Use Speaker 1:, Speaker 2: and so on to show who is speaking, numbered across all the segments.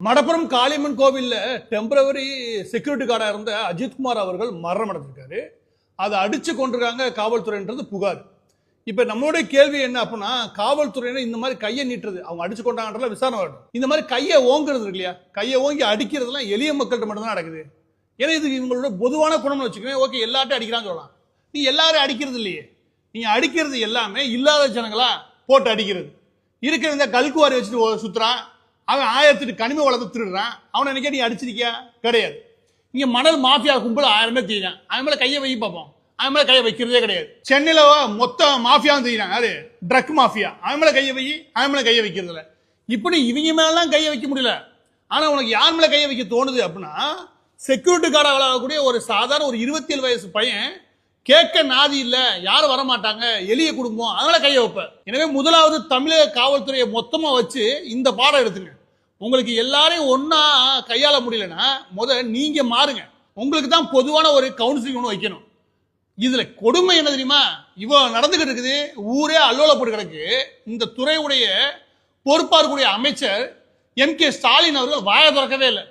Speaker 1: மடப்புறம் காளியம்மன் கோவில்ல temporary security கார்டா இருந்த அஜித்குமார் அவர்கள் மரணம் அடைஞ்சிருக்காரு. அதை அடிச்சு கொண்டிருக்காங்க காவல்துறைன்றது புகார். இப்ப நம்மளுடைய கேள்வி என்ன அப்படின்னா, காவல்துறையினர் இந்த மாதிரி கையை நீட்டுறது, அவங்க அடிச்சு கொண்டாங்கன்றதுல விசாரணை வரணும். இந்த மாதிரி கையை ஓங்குறது இருக்கு இல்லையா, கையை ஓங்கி அடிக்கிறதுலாம் எளிய மக்கள்கிட்ட மட்டும்தான் நடக்குது. ஏன்னா இது இவங்களோட பொதுவான குணம்னு வச்சுக்கோங்க. ஓகே, எல்லார்ட்டும் அடிக்கிறான்னு சொல்லலாம். நீ எல்லாரும் அடிக்கிறது இல்லையே, நீங்க அடிக்கிறது எல்லாமே இல்லாத ஜனங்களா போட்டு அடிக்கிறது. இருக்கிற இந்த கல்குவாரி வச்சுட்டு சுத்துறான், அவன் 1008 கனிம வளத்தை திருடுறான், அவனை நினைக்க நீ அடிச்சிருக்கியா? கிடையாது. இங்க மணல் மாஃபியா கும்பல் 1000 பேர் தெரியும், அவன் மேல கையை வை பார்ப்போம், அவன் மேல கையை வைக்கிறதே கிடையாது. சென்னையில மொத்த மாஃபியாவும் தெரியும், அது ட்ரக் மாஃபியா, அவன் மேல கையை வை, அவன் மேல கையை வைக்கிறது இல்லை. இப்படி இவங்க மேலாம் கையை வைக்க முடியல. ஆனா உனக்கு யார் மேல கையை வைக்க தோணுது அப்படின்னா, செக்யூரிட்டி கார்டா விளையாடக்கூடிய ஒரு சாதாரண ஒரு 27 வயசு பையன், கேட்க நாதி இல்ல, யாரும் வரமாட்டாங்க, எளிய குடும்பம், அதனால கையை வைப்ப. எனவே முதலாவது தமிழக காவல்துறையை மொத்தமா வச்சு இந்த பாடம் எடுத்துங்க. உங்களுக்கு எல்லாரையும் ஒன்னா கையாள முடியலன்னா நீங்க மாறுங்க. உங்களுக்கு தான் பொதுவான ஒரு கவுன்சிலிங் ஒன்று வைக்கணும். இதுல கொடுமை என்ன தெரியுமா, இவ்வளவு நடந்துகிட்டு இருக்குது, ஊரே அல்லோல போட்டு கிடக்கு. இந்த துறையுடைய பொறுப்பா இருக்கக்கூடிய அமைச்சர் MK ஸ்டாலின் அவர்கள் வாயை திறக்கவே இல்லை.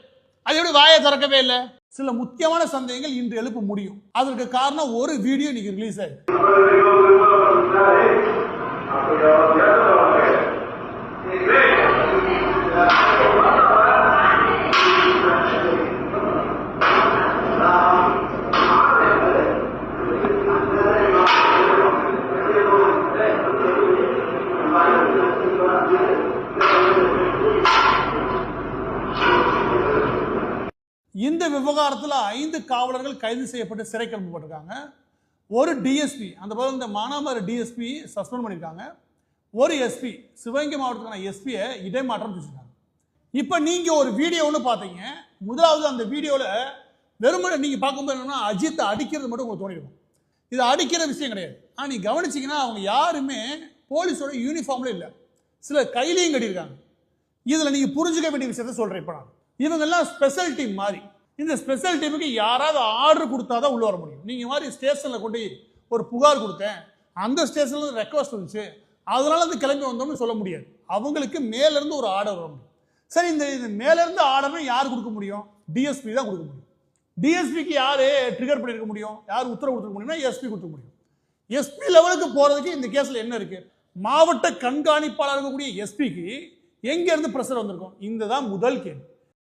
Speaker 1: அது எப்படி வாயை திறக்கவே இல்லை? சில முக்கியமான சந்தேகங்கள் இன்று எழுப்ப முடியும். அதற்கு காரணம் ஒரு வீடியோ இன்னைக்கு ரிலீஸ் ஆயிருக்கு. இந்த விவகாரத்தில் 5 காவலர்கள் கைது செய்யப்பட்டு சிறைக்கு அனுப்பப்பட்டிருக்காங்க. ஒரு DSP, அந்த போல இந்த மானாமதுரை DSP சஸ்பெண்ட் பண்ணியிருக்காங்க. ஒரு SP, சிவகங்கை மாவட்டத்துக்கான SP-யை இடைமாற்றம் செஞ்சிருக்காங்க. இப்போ நீங்க ஒரு வீடியோ ஒன்று பார்த்தீங்க. முதலாவது அந்த வீடியோவில் வெறுமனே நீங்க பார்க்கும்போது என்னன்னா, அஜித் அடிக்கிறது மட்டும் உங்களுக்கு தோணிருக்கும். இது அடிக்கிற விஷயம் கிடையாது. ஆனால் நீங்க கவனிச்சீங்கன்னா அவங்க யாருமே போலீஸோட யூனிஃபார்ம்ல இல்லை, சில கையிலையும் கட்டியிருக்காங்க. இதில் நீங்க புரிஞ்சுக்க வேண்டிய விஷயத்த சொல்றேன். இப்போ நான் இவங்கெல்லாம் ஸ்பெஷல் டீம் மாதிரி. இந்த ஸ்பெஷல் டீமுக்கு யாராவது ஆர்டர் கொடுத்தாதான் உள்ள வர முடியும். நீங்க மாதிரி ஸ்டேஷன்ல கொண்டு ஒரு புகார் கொடுத்தேன், அந்த ஸ்டேஷன்ல ரெக்வஸ்ட் வந்துச்சு, அதனால அது கிளம்பி வந்தோம்னு சொல்ல முடியாது. அவங்களுக்கு மேல இருந்து ஒரு ஆர்டர் வர முடியும். சரி, இந்த மேல இருந்து ஆர்டர் யார் கொடுக்க முடியும்? DSP தான் கொடுக்க முடியும். DSPக்கு யாரு ட்ரிகர் பண்ணிருக்க முடியும்? யார் உத்தரவு கொடுக்க முடியும்னா SP கொடுக்க முடியும். SP லெவலுக்கு போறதுக்கு இந்த கேஸ்ல என்ன இருக்கு? மாவட்ட கண்காணிப்பாளர் இருக்கக்கூடிய SPக்கு எங்க இருந்து பிரஷர் வந்திருக்கும்? இந்த தான் முதல் கேள்வி.